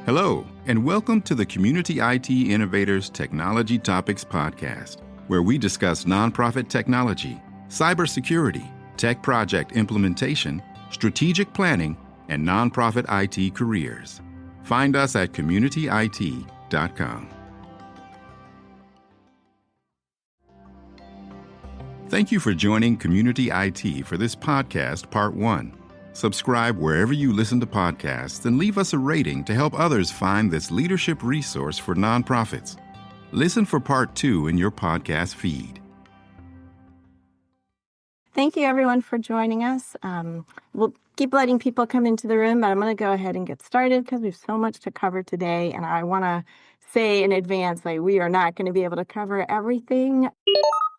Hello, and welcome to the Community IT Innovators Technology Topics Podcast, where we discuss nonprofit technology, cybersecurity, tech project implementation, strategic planning, and nonprofit IT careers. Find us at communityit.com. Thank you for joining Community IT for this podcast, Part 1. Subscribe wherever you listen to podcasts and leave us a rating to help others find this leadership resource for nonprofits. Listen for Part 2 in your podcast feed. Thank you, everyone, for joining us. We'll keep letting people come into the room, but I'm going to go ahead and get started because we have so much to cover today. And I want to say in advance, we are not going to be able to cover everything.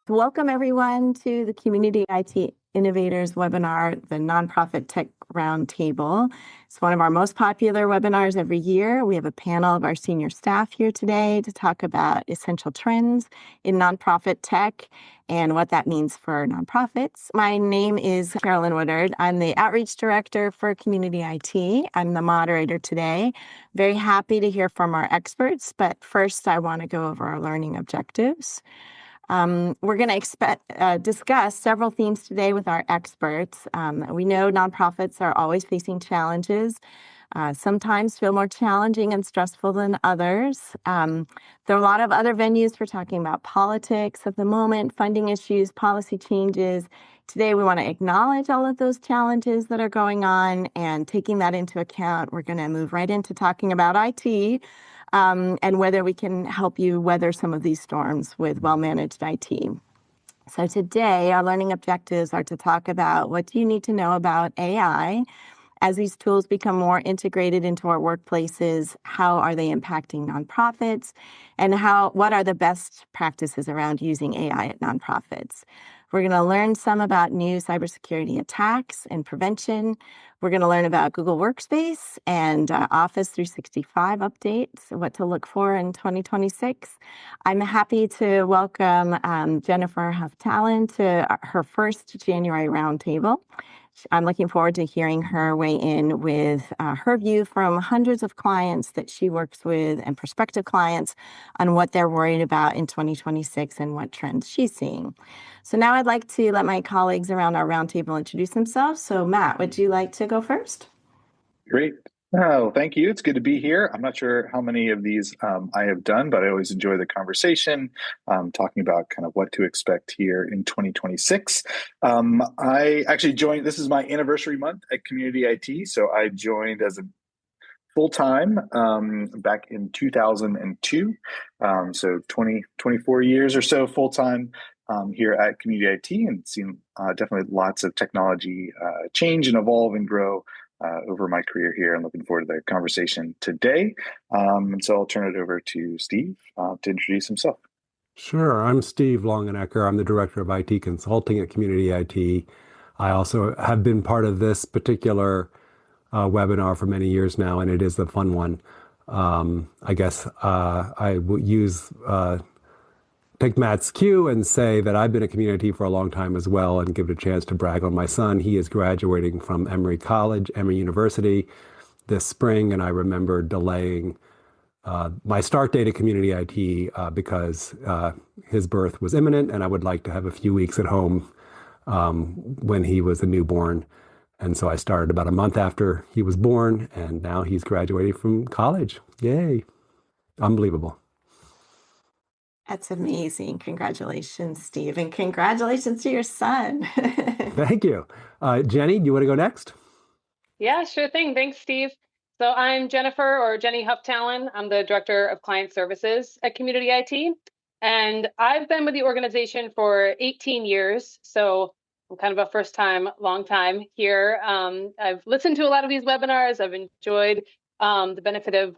Welcome, everyone, to the Community IT Innovators webinar, the Nonprofit Tech Roundtable. It's one of our most popular webinars every year. We have a panel of our senior staff here today to talk about essential trends in nonprofit tech and what that means for nonprofits. My name is Carolyn Woodard. I'm the Outreach Director for Community IT. I'm the moderator today. Very happy to hear from our experts, but first I want to go over our learning objectives. We're going to discuss several themes today with our experts. We know nonprofits are always facing challenges, sometimes feel more challenging and stressful than others. There are a lot of other venues for talking about politics at the moment, funding issues, policy changes. Today, we want to acknowledge all of those challenges that are going on, and taking that into account, we're going to move right into talking about IT. And whether we can help you weather some of these storms with well-managed IT. So today, our learning objectives are to talk about what do you need to know about AI as these tools become more integrated into our workplaces. How are they impacting nonprofits? And what are the best practices around using AI at nonprofits? We're going to learn some about new cybersecurity attacks and prevention. We're going to learn about Google Workspace and Office 365 updates, what to look for in 2026. I'm happy to welcome Jennifer Huftalen to her first January Roundtable. I'm looking forward to hearing her weigh in with her view from hundreds of clients that she works with and prospective clients on what they're worried about in 2026 and what trends she's seeing. So now I'd like to let my colleagues around our roundtable introduce themselves. So Matt, would you like to go first? Great. Oh, thank you. It's good to be here. I'm not sure how many of these I have done, but I always enjoy the conversation, talking about kind of what to expect here in 2026. I actually joined, this is my anniversary month at Community IT. So I joined as a full-time back in 2002. So 24 years or so full-time here at Community IT, and seen definitely lots of technology change and evolve and grow over my career here. I'm looking forward to the conversation today. And so I'll turn it over to Steve to introduce himself. Sure. I'm Steve Longenecker. I'm the Director of IT Consulting at Community IT. I also have been part of this particular webinar for many years now, and it is a fun one. I guess I will take Matt's cue and say that I've been at Community for a long time as well, and give it a chance to brag on my son. He is graduating from Emory University this spring, and I remember delaying my start date at Community IT because his birth was imminent, and I would like to have a few weeks at home when he was a newborn. And so I started about a month after he was born, and now he's graduating from college. Yay. Unbelievable. That's amazing. Congratulations, Steve, and congratulations to your son. Thank you. Jenny, do you want to go next? Yeah, sure thing. Thanks, Steve. So I'm Jennifer, or Jenny Huftalen. I'm the Director of Client Services at Community IT. And I've been with the organization for 18 years. So I'm kind of a first time, long time here. I've listened to a lot of these webinars. I've enjoyed the benefit of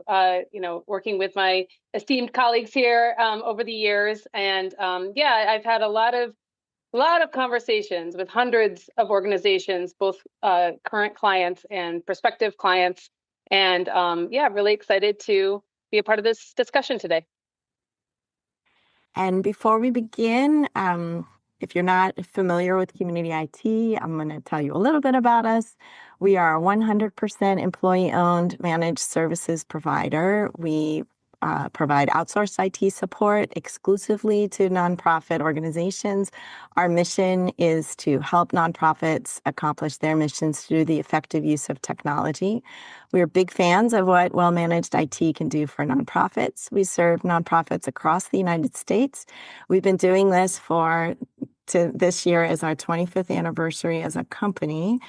working with my esteemed colleagues here over the years. And I've had a lot of conversations with hundreds of organizations, both current clients and prospective clients. And really excited to be a part of this discussion today. And before we begin, If you're not familiar with Community IT, I'm going to tell you a little bit about us. We are a 100% employee-owned managed services provider. We provide outsourced IT support exclusively to nonprofit organizations. Our mission is to help nonprofits accomplish their missions through the effective use of technology. We're big fans of what well-managed IT can do for nonprofits. We serve nonprofits across the United States. We've been doing this this year is our 25th anniversary as a company.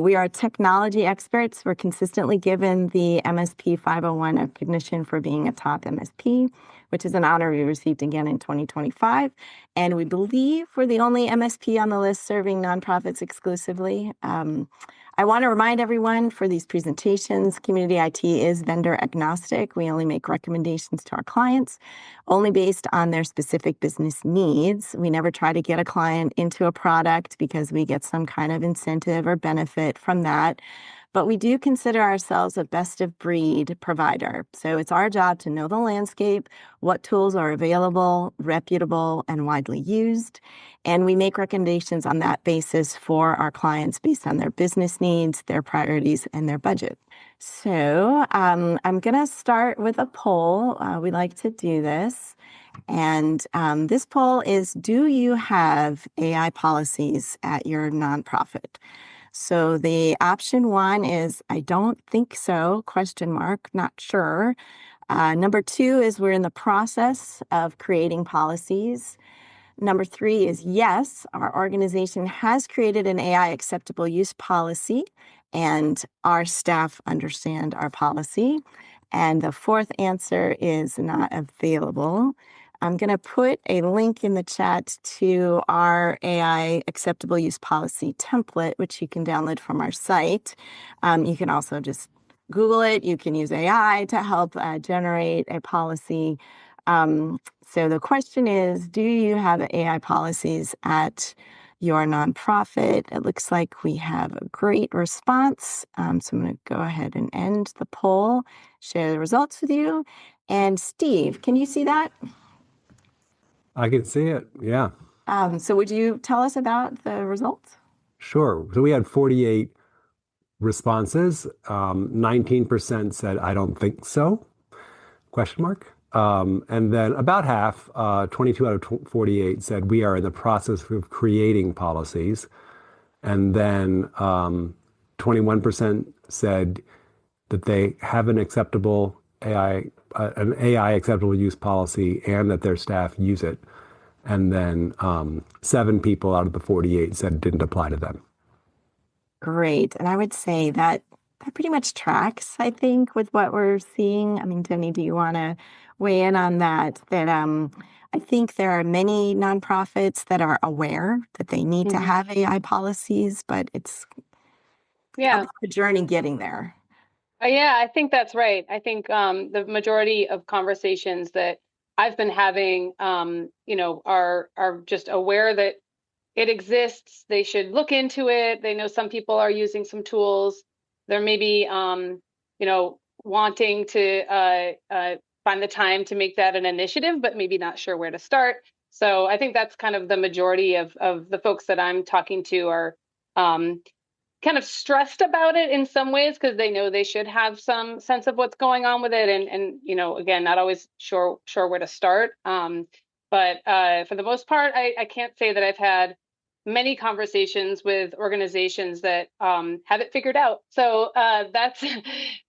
We are technology experts. We're consistently given the MSP 501 recognition for being a top MSP, which is an honor we received again in 2025. And we believe we're the only MSP on the list serving nonprofits exclusively. I want to remind everyone for these presentations, Community IT is vendor agnostic. We only make recommendations to our clients, only based on their specific business needs. We never try to get a client into a product because we get some kind of incentive or benefit from that. But we do consider ourselves a best of breed provider. So it's our job to know the landscape, what tools are available, reputable, and widely used. And we make recommendations on that basis for our clients based on their business needs, their priorities, and their budget. So I'm going to start with a poll. We like to do this. And this poll is, do you have AI policies at your nonprofit? So the option 1 is, I don't think so, ? Not sure. Number 2 is, we're in the process of creating policies. Number 3 is, yes, our organization has created an AI acceptable use policy and our staff understand our policy. And the 4th answer is not available. I'm going to put a link in the chat to our AI acceptable use policy template, which you can download from our site. You can also just Google it. You can use AI to help generate a policy. So the question is, do you have AI policies at your nonprofit? It looks like we have a great response. So I'm going to go ahead and end the poll, share the results with you. And Steve, can you see that? I can see it, yeah. So would you tell us about the results? Sure. So we had 48 responses. 19% said, I don't think so, ? And then about half, 22 out of 48 said, we are in the process of creating policies. And then 21% said that they have an AI acceptable use policy and that their staff use it. And then 7 people out of the 48 said it didn't apply to them. Great. And I would say that pretty much tracks, I think, with what we're seeing. I mean, Jenny, do you want to weigh in on that? That I think there are many nonprofits that are aware that they need to have AI policies, but it's a journey getting there. Yeah, I think that's right. I think the majority of conversations that I've been having, are just aware that it exists. They should look into it. They know some people are using some tools. They're maybe, wanting to find the time to make that an initiative, but maybe not sure where to start. So I think that's kind of the majority of the folks that I'm talking to are kind of stressed about it in some ways because they know they should have some sense of what's going on with it, and again, not always sure where to start. But for the most part, I can't say that I've had many conversations with organizations that have it figured out. So that's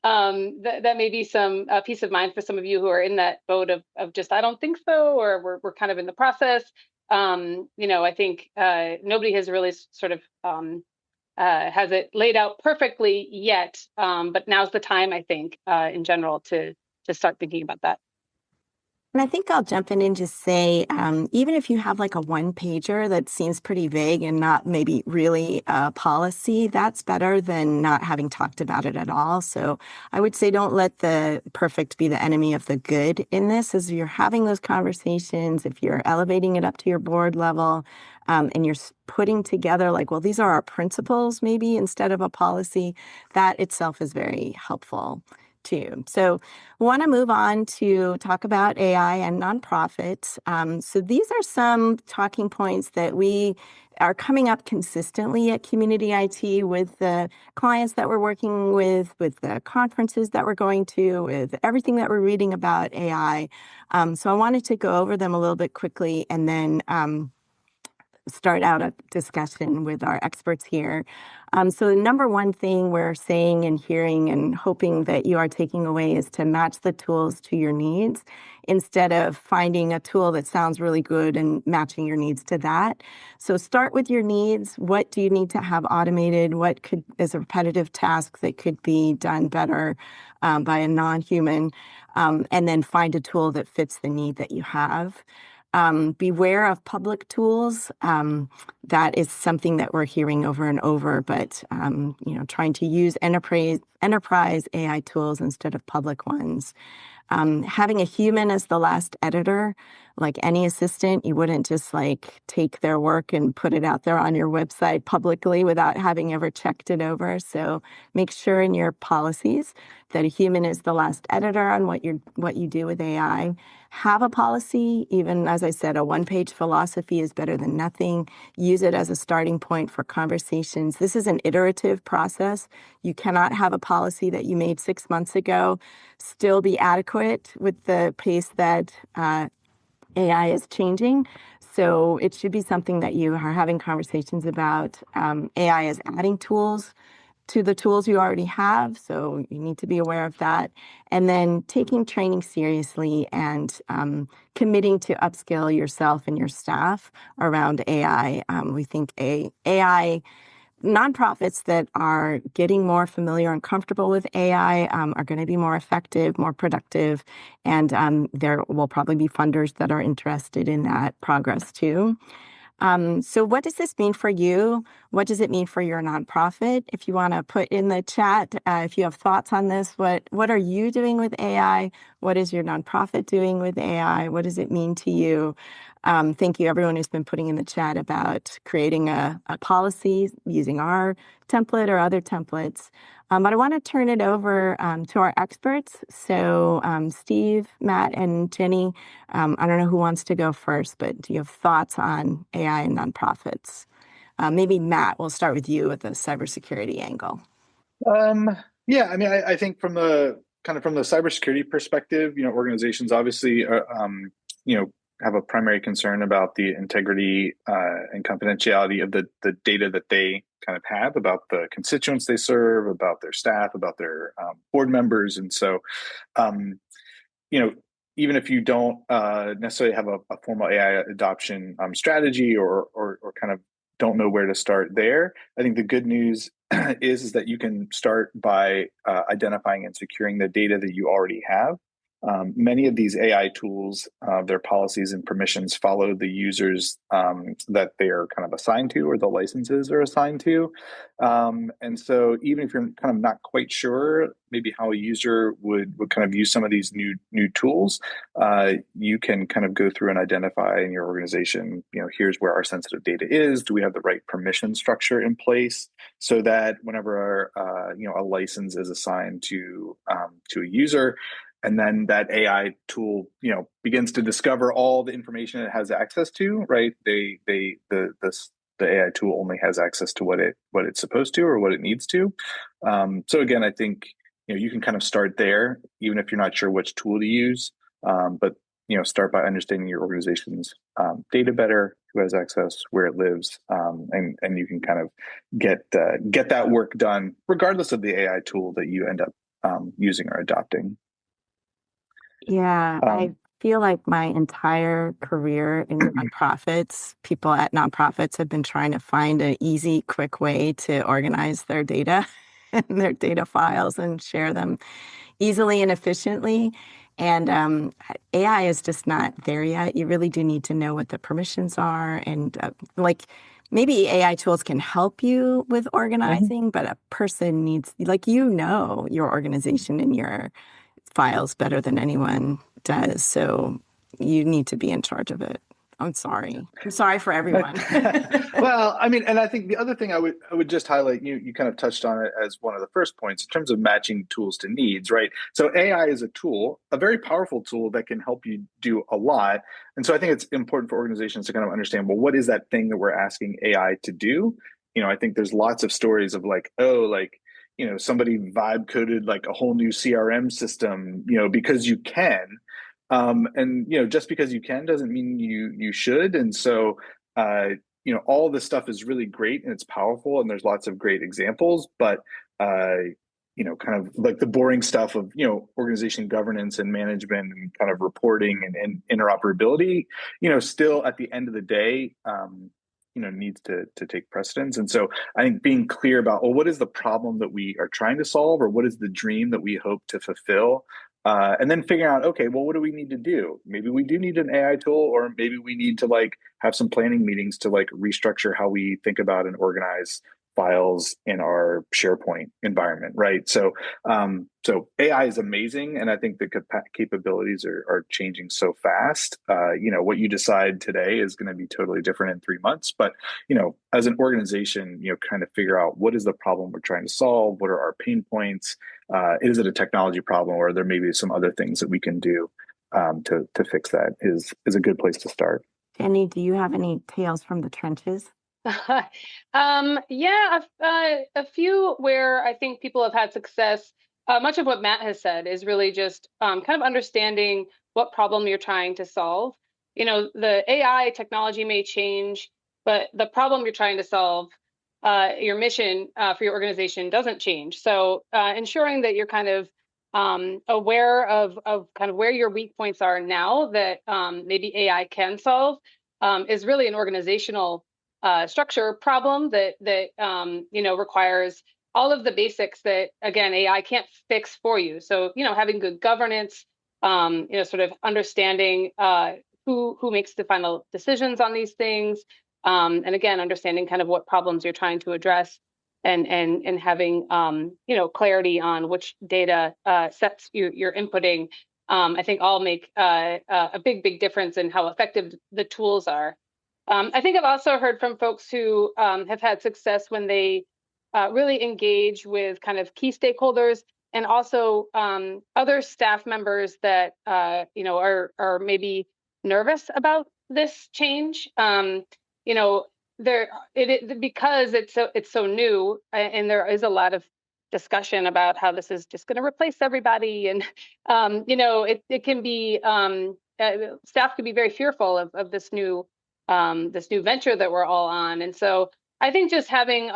that may be some peace of mind for some of you who are in that boat of just I don't think so, or we're kind of in the process. I think nobody has really sort of has it laid out perfectly yet, but now's the time, I think, in general, to start thinking about that. And I think I'll jump in and just say, even if you have like a one-pager that seems pretty vague and not maybe really a policy, that's better than not having talked about it at all. So I would say don't let the perfect be the enemy of the good in this. As you're having those conversations, if you're elevating it up to your board level, and you're putting together like, well, these are our principles maybe instead of a policy, that itself is very helpful too. So we want to move on to talk about AI and nonprofits. So these are some talking points that we are coming up consistently at Community IT with the clients that we're working with the conferences that we're going to, with everything that we're reading about AI. So I wanted to go over them a little bit quickly and then start out a discussion with our experts here. So the number one thing we're saying and hearing and hoping that you are taking away is to match the tools to your needs instead of finding a tool that sounds really good and matching your needs to that. So start with your needs. What do you need to have automated? What is a repetitive task that could be done better by a non-human? And then find a tool that fits the need that you have. Beware of public tools. That is something that we're hearing over and over, but trying to use enterprise AI tools instead of public ones. Having a human as the last editor, like any assistant, you wouldn't just take their work and put it out there on your website publicly without having ever checked it over. So make sure in your policies that a human is the last editor on what you do with AI. Have a policy, even as I said, a one-page philosophy is better than nothing. Use it as a starting point for conversations. This is an iterative process. You cannot have a policy that you made 6 months ago still be adequate with the pace that AI is changing. So it should be something that you are having conversations about. AI is adding tools to the tools you already have, so you need to be aware of that. And then taking training seriously and committing to upskill yourself and your staff around AI. We think AI nonprofits that are getting more familiar and comfortable with AI are going to be more effective, more productive, and there will probably be funders that are interested in that progress too. So what does this mean for you? What does it mean for your nonprofit? If you want to put in the chat, if you have thoughts on this, what are you doing with AI? What is your nonprofit doing with AI? What does it mean to you? Thank you, everyone who's been putting in the chat about creating a policy using our template or other templates. But I want to turn it over to our experts. So Steve, Matt, and Jenny, I don't know who wants to go first, but do you have thoughts on AI and nonprofits? Maybe Matt, we'll start with you with the cybersecurity angle. Yeah, I mean, I think from the cybersecurity perspective, organizations obviously have a primary concern about the integrity and confidentiality of the data that they kind of have about the constituents they serve, about their staff, about their board members. And so, even if you don't necessarily have a formal AI adoption strategy or kind of don't know where to start there, I think the good news is that you can start by identifying and securing the data that you already have. Many of these AI tools, their policies and permissions follow the users that they are kind of assigned to or the licenses are assigned to. And so even if you're kind of not quite sure maybe how a user would kind of use some of these new tools, you can kind of go through and identify in your organization, here's where our sensitive data is. Do we have the right permission structure in place so that whenever a license is assigned to a user, and then that AI tool, begins to discover all the information it has access to, right? The AI tool only has access to what it's supposed to or what it needs to. So again, I think you can kind of start there, even if you're not sure which tool to use. But start by understanding your organization's data better, who has access, where it lives, and you can kind of get that work done, regardless of the AI tool that you end up using or adopting. Yeah, I feel like my entire career in nonprofits, people at nonprofits have been trying to find an easy, quick way to organize their data and their data files and share them easily and efficiently. And AI is just not there yet. You really do need to know what the permissions are. And maybe AI tools can help you with organizing, but a person needs, your organization and your files better than anyone does. So you need to be in charge of it. I'm sorry. I'm sorry for everyone. Well, I mean, and I think the other thing I would just highlight, you kind of touched on it as one of the first points in terms of matching tools to needs, right? So AI is a tool, a very powerful tool that can help you do a lot. And so I think it's important for organizations to kind of understand, well, what is that thing that we're asking AI to do? I think there's lots of stories of like, oh, like, somebody vibe coded like a whole new CRM system, because you can. And just because you can doesn't mean you should. And so all this stuff is really great and it's powerful and there's lots of great examples, but kind of like the boring stuff of organization governance and management and kind of reporting and interoperability, still at the end of the day, needs to take precedence. And so I think being clear about, well, what is the problem that we are trying to solve, or what is the dream that we hope to fulfill? And then figuring out, okay, well, what do we need to do? Maybe we do need an AI tool, or maybe we need to like have some planning meetings to like restructure how we think about and organize files in our SharePoint environment, right? So, so AI is amazing, and I think the capabilities are changing so fast. What you decide today is going to be totally different in 3 months. But as an organization, kind of figure out what is the problem we're trying to solve. What are our pain points? Is it a technology problem, or there may be some other things that we can do to fix that? Is a good place to start. Jenny, do you have any tales from the trenches? Yeah, a few where I think people have had success. Much of what Matt has said is really just kind of understanding what problem you're trying to solve. The AI technology may change, but the problem you're trying to solve, your mission for your organization doesn't change. So ensuring that you're kind of aware of kind of where your weak points are now that maybe AI can solve is really an organizational structure problem that requires all of the basics that, again, AI can't fix for you. So having good governance, sort of understanding who makes the final decisions on these things, and again, understanding kind of what problems you're trying to address, and having clarity on which data sets you're inputting. I think all make a big difference in how effective the tools are. I think I've also heard from folks who have had success when they really engage with kind of key stakeholders and also other staff members that are maybe nervous about this change. Because it's so new, and there is a lot of discussion about how this is just going to replace everybody, and it can be staff can be very fearful of this new venture that we're all on. And so I think just having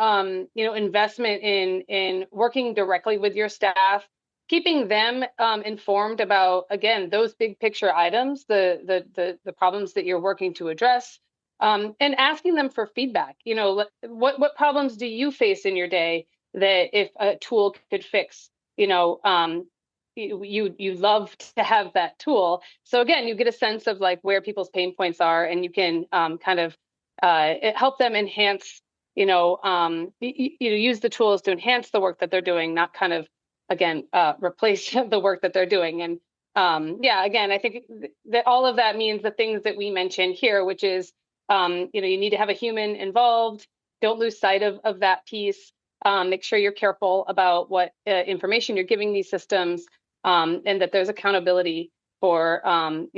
investment in working directly with your staff, keeping them informed about, again, those big picture items, the problems that you're working to address, and asking them for feedback. What problems do you face in your day that if a tool could fix? You love to have that tool. So again, you get a sense of like where people's pain points are, and you can kind of help them enhance, use the tools to enhance the work that they're doing, not kind of, again, replace the work that they're doing. And again, I think that all of that means the things that we mentioned here, which is, you need to have a human involved. Don't lose sight of that piece. Make sure you're careful about what information you're giving these systems. And that there's accountability for how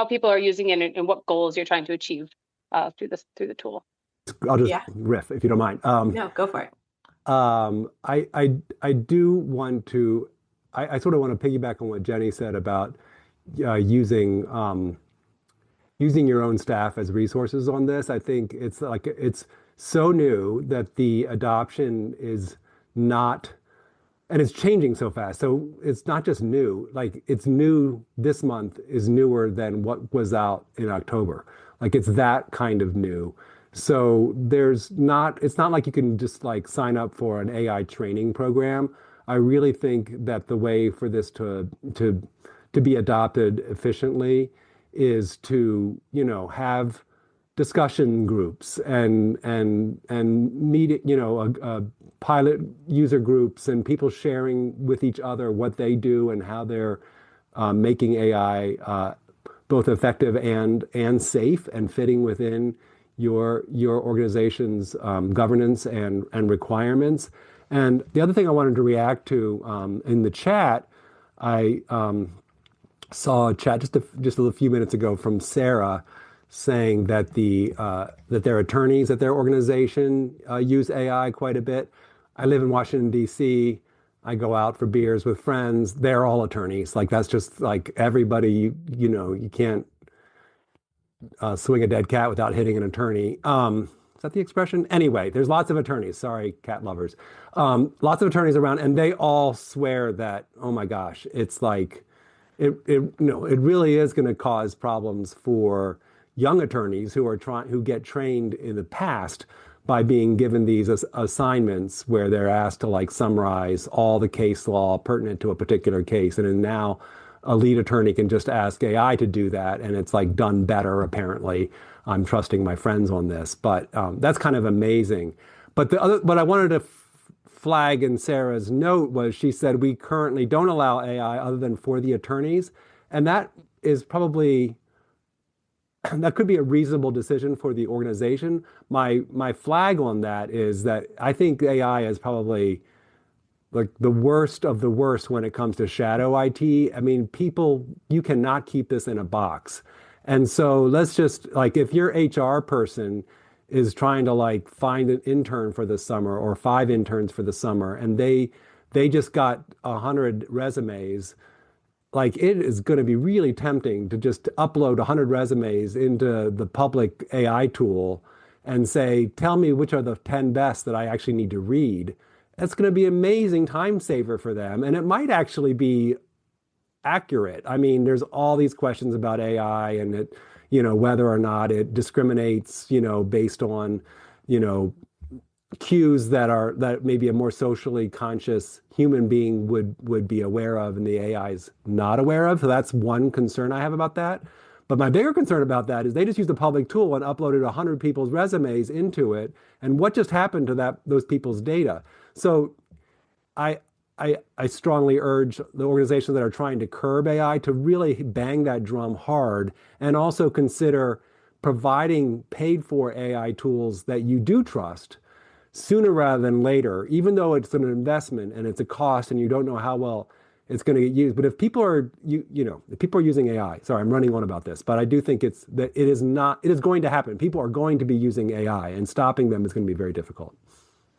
people are using it and what goals you're trying to achieve through the tool. I'll just riff if you don't mind. No, go for it. I do want to. I sort of want to piggyback on what Jenny said about using your own staff as resources on this. I think it's so new that the adoption is not. And it's changing so fast. So it's not just new, like it's new this month is newer than what was out in October. Like it's that kind of new. So it's not like you can just like sign up for an AI training program. I really think that the way for this to be adopted efficiently is to, have discussion groups and meet, pilot user groups and people sharing with each other what they do and how they're making AI both effective and safe and fitting within your organization's governance and requirements. And the other thing I wanted to react to in the chat, I saw a chat just a few minutes ago from Sarah saying that that their attorneys at their organization use AI quite a bit. I live in Washington, D.C. I go out for beers with friends. They're all attorneys. Like that's just like everybody, you can't swing a dead cat without hitting an attorney. Is that the expression? Anyway, there's lots of attorneys. Sorry, cat lovers. Lots of attorneys around, and they all swear that, oh my gosh, it's like, it really is going to cause problems for young attorneys who get trained in the past by being given these assignments where they're asked to like summarize all the case law pertinent to a particular case. And then now a lead attorney can just ask AI to do that, and it's like done better, apparently. I'm trusting my friends on this, but that's kind of amazing. But what I wanted to flag in Sarah's note was she said, we currently don't allow AI other than for the attorneys. And that is probably, that could be a reasonable decision for the organization. My flag on that is that I think AI is probably like the worst of the worst when it comes to shadow IT. I mean, you cannot keep this in a box. And so let's just like, if your HR person is trying to like find an intern for the summer or 5 interns for the summer, and they just got 100 resumes, like it is going to be really tempting to just upload 100 resumes into the public AI tool and say, tell me which are the 10 best that I actually need to read. That's going to be an amazing time saver for them. And it might actually be accurate. I mean, there's all these questions about AI and it, whether or not it discriminates, based on, cues that maybe a more socially conscious human being would be aware of and the AI is not aware of. So that's one concern I have about that. But my bigger concern about that is they just used a public tool and uploaded 100 people's resumes into it. And what just happened to those people's data? So I strongly urge the organizations that are trying to curb AI to really bang that drum hard and also consider providing paid for AI tools that you do trust sooner rather than later, even though it's an investment and it's a cost and you don't know how well it's going to get used. But if people are, if people are using AI, sorry, I'm running on about this, but I do think it is going to happen. People are going to be using AI and stopping them is going to be very difficult.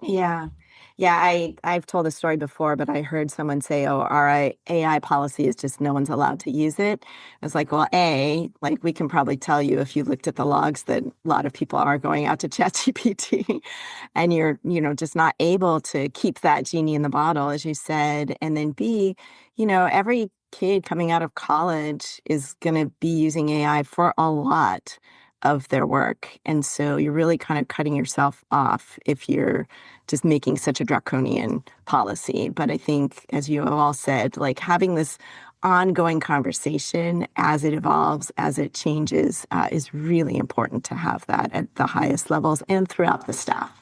Yeah. Yeah, I've told this story before, but I heard someone say, oh, our AI policy is just no one's allowed to use it. I was like, well, like we can probably tell you if you looked at the logs that a lot of people are going out to ChatGPT and you're, just not able to keep that genie in the bottle, as you said. And then B, every kid coming out of college is going to be using AI for a lot of their work. And so you're really kind of cutting yourself off if you're just making such a draconian policy. But I think, as you have all said, like having this ongoing conversation as it evolves, as it changes, is really important to have that at the highest levels and throughout the staff.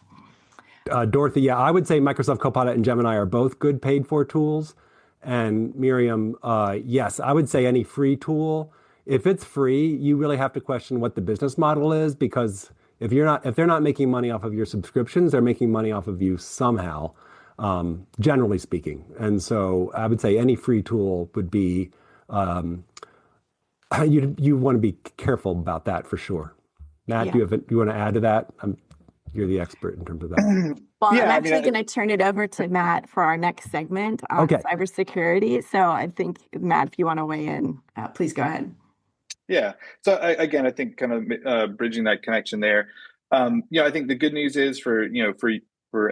Dorothy, yeah, I would say Microsoft Copilot and Gemini are both good paid for tools. And Miriam, yes, I would say any free tool. If it's free, you really have to question what the business model is, because if they're not making money off of your subscriptions, they're making money off of you somehow, generally speaking. And so I would say any free tool would be, you want to be careful about that for sure. Matt, Yeah. do you want to add to that? You're the expert in terms of that. Well, yeah, I'm actually going to turn it over to Matt for our next segment on cybersecurity. So I think, Matt, if you want to weigh in, please go ahead. Yeah. So again, I think kind of bridging that connection there. I think the good news is for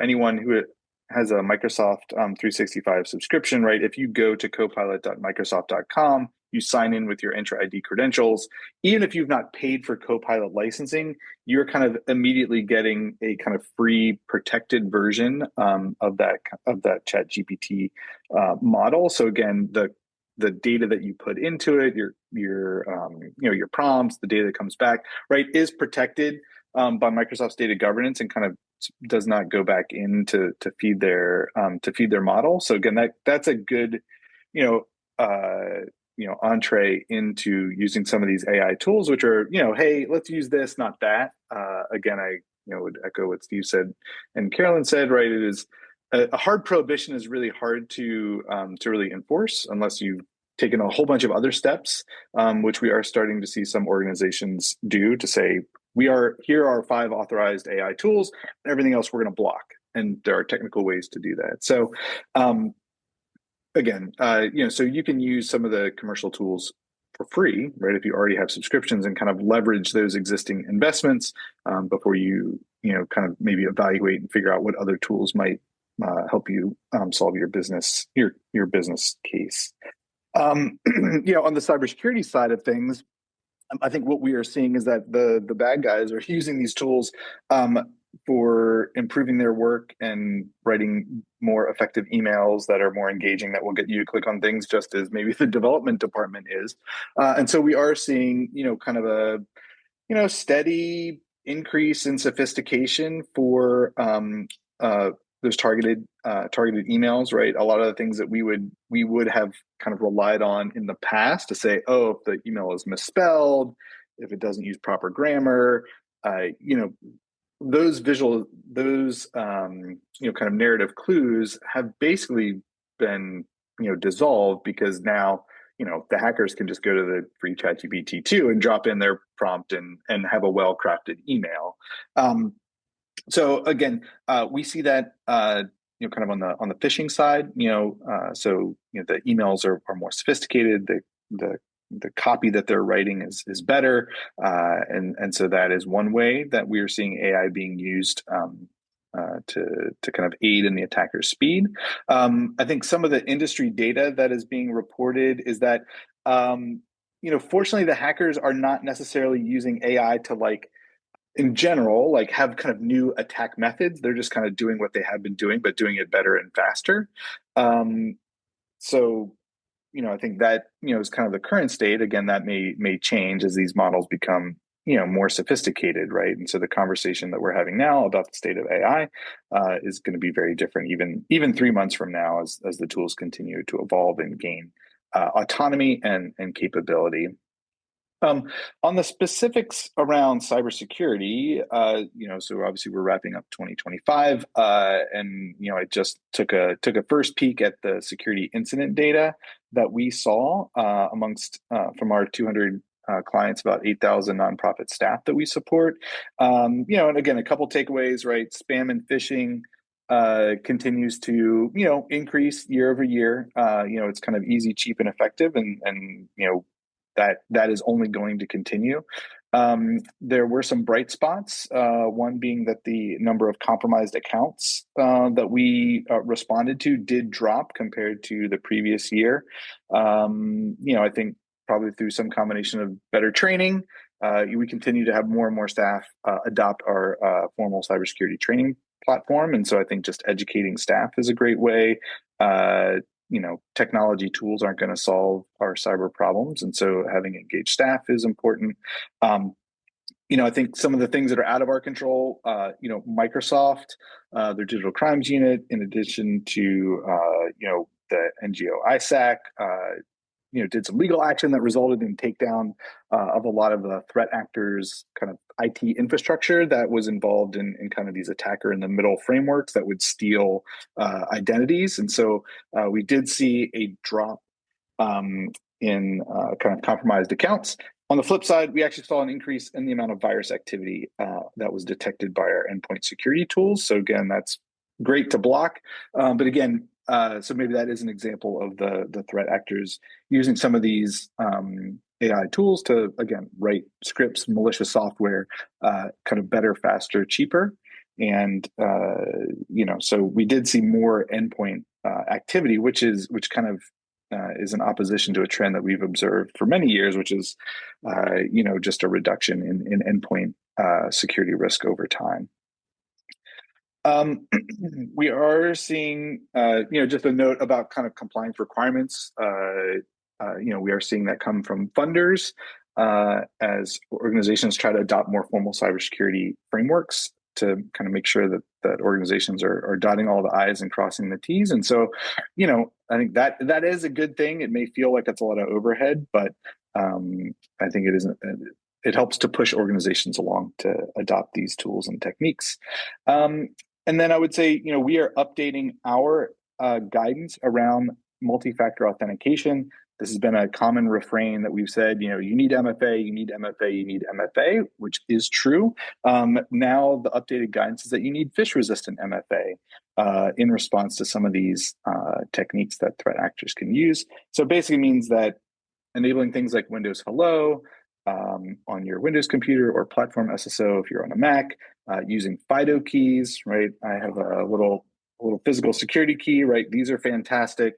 anyone who has a Microsoft 365 subscription, right? If you go to copilot.microsoft.com, you sign in with your Entra ID credentials. Even if you've not paid for Copilot licensing, you're kind of immediately getting a kind of free protected version of that ChatGPT model. So again, the data that you put into it, your prompts, the data that comes back, right, is protected by Microsoft's data governance and kind of does not go back in to feed their model. So again, that's a good entree into using some of these AI tools, which are, hey, let's use this, not that. Again, I would echo what Steve said and Carolyn said, right? It is a hard prohibition is really hard to really enforce unless you've taken a whole bunch of other steps, which we are starting to see some organizations do, to say, here are 5 authorized AI tools, and everything else we're going to block. And there are technical ways to do that. So again, so you can use some of the commercial tools for free, right? If you already have subscriptions, and kind of leverage those existing investments before you, kind of maybe evaluate and figure out what other tools might help you solve your business case. On the cybersecurity side of things, I think what we are seeing is that the bad guys are using these tools for improving their work and writing more effective emails that are more engaging, that will get you to click on things, just as maybe the development department is. And so we are seeing, kind of a, steady increase in sophistication for those targeted emails, right? A lot of the things that we would have kind of relied on in the past to say, oh, if the email is misspelled, if it doesn't use proper grammar, those kind of narrative clues have basically been, dissolved, because now, the hackers can just go to the free ChatGPT 2 and drop in their prompt and have a well-crafted email. So again, we see that kind of on the phishing side. So the emails are more sophisticated. The copy that they're writing is better, and so that is one way that we are seeing AI being used to kind of aid in the attacker's speed. I think some of the industry data that is being reported is that fortunately the hackers are not necessarily using AI to in general, have kind of new attack methods. They're just kind of doing what they have been doing, but doing it better and faster. So, I think that, is kind of the current state. Again, that may change as these models become, more sophisticated, right? And so the conversation that we're having now about the state of AI is going to be very different, even 3 months from now, as the tools continue to evolve and gain autonomy and capability. On the specifics around cybersecurity, so obviously we're wrapping up 2025, and I just took a first peek at the security incident data that we saw amongst from our 200 clients, about 8,000 nonprofit staff that we support. And again, a couple takeaways, right? Spam and phishing continues to increase year over year. It's kind of easy, cheap, and effective, and that is only going to continue. There were some bright spots, one being that the number of compromised accounts that we responded to did drop compared to the previous year. I think probably through some combination of better training, we continue to have more and more staff adopt our formal cybersecurity training platform. And so I think just educating staff is a great way. Technology tools aren't going to solve our cyber problems. And so having engaged staff is important. I think some of the things that are out of our control, Microsoft, their digital crimes unit, in addition to, the NGO ISAC, did some legal action that resulted in takedown of a lot of the threat actors' kind of IT infrastructure that was involved in kind of these attacker in the middle frameworks that would steal identities. And so we did see a drop in kind of compromised accounts. On the flip side, we actually saw an increase in the amount of virus activity that was detected by our endpoint security tools. So again, that's great to block. But again, so maybe that is an example of the threat actors using some of these AI tools to, again, write scripts, malicious software, kind of better, faster, cheaper. And, so we did see more endpoint activity, which kind of is in opposition to a trend that we've observed for many years, which is, just a reduction in endpoint security risk over time. We are seeing, just a note about kind of compliance requirements. We are seeing that come from funders as organizations try to adopt more formal cybersecurity frameworks to kind of make sure that organizations are dotting all the I's and crossing the T's. And so, I think that is a good thing. It may feel like it's a lot of overhead, but I think it isn't. It helps to push organizations along to adopt these tools and techniques. And then I would say, we are updating our guidance around multi-factor authentication. This has been a common refrain that we've said, you need MFA, you need MFA, you need MFA, which is true. Now the updated guidance is that you need phish-resistant MFA in response to some of these techniques that threat actors can use. So it basically means that enabling things like Windows Hello on your Windows computer or platform SSO if you're on a Mac, using FIDO keys, right? I have a little physical security key, right? These are fantastic.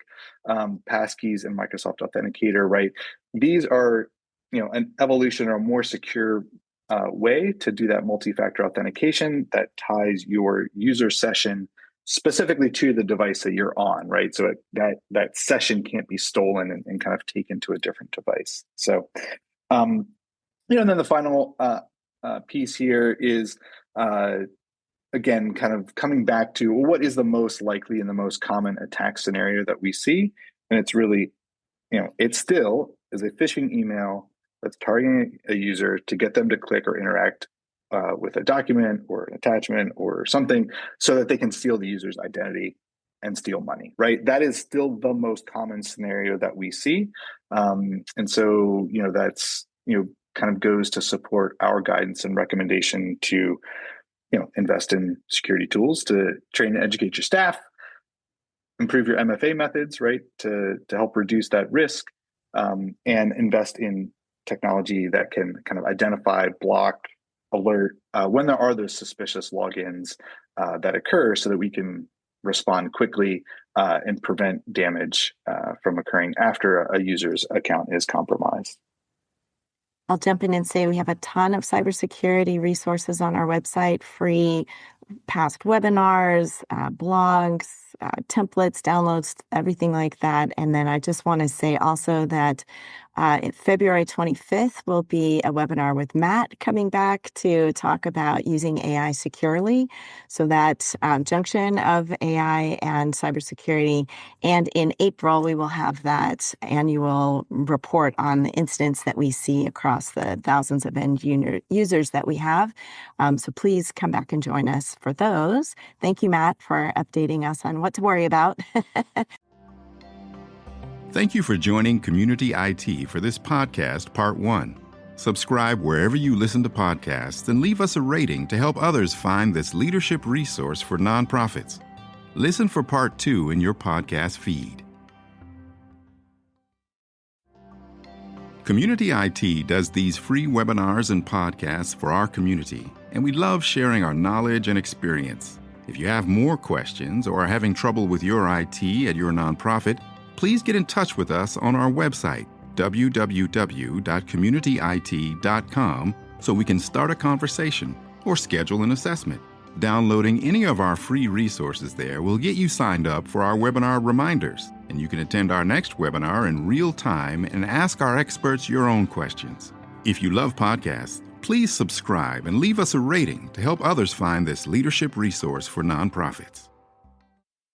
Passkeys and Microsoft Authenticator, right? These are, an evolution or a more secure way to do that multi-factor authentication that ties your user session specifically to the device that you're on, right? So that session can't be stolen and kind of taken to a different device. So, and then the final piece here is, again, kind of coming back to what is the most likely and the most common attack scenario that we see. And it's really, it still is a phishing email that's targeting a user to get them to click or interact with a document or an attachment or something so that they can steal the user's identity and steal money, right? That is still the most common scenario that we see. And so, that's, kind of goes to support our guidance and recommendation to invest in security tools to train and educate your staff, improve your MFA methods, right, to help reduce that risk, and invest in technology that can kind of identify, block, alert when there are those suspicious logins that occur so that we can respond quickly and prevent damage from occurring after a user's account is compromised. I'll jump in and say we have a ton of cybersecurity resources on our website, free past webinars, blogs, templates, downloads, everything like that. And then I just want to say also that February 25th will be a webinar with Matt coming back to talk about using AI securely. So that junction of AI and cybersecurity. And in April, we will have that annual report on the incidents that we see across the thousands of end users that we have. So please come back and join us for those. Thank you, Matt, for updating us on what to worry about. Thank you for joining Community IT for this podcast, Part 1. Subscribe wherever you listen to podcasts and leave us a rating to help others find this leadership resource for nonprofits. Listen for Part 2 in your podcast feed. Community IT does these free webinars and podcasts for our community, and we love sharing our knowledge and experience. If you have more questions or are having trouble with your IT at your nonprofit, please get in touch with us on our website, www.communityit.com, so we can start a conversation or schedule an assessment. Downloading any of our free resources there will get you signed up for our webinar reminders, and you can attend our next webinar in real time and ask our experts your own questions. If you love podcasts, please subscribe and leave us a rating to help others find this leadership resource for nonprofits.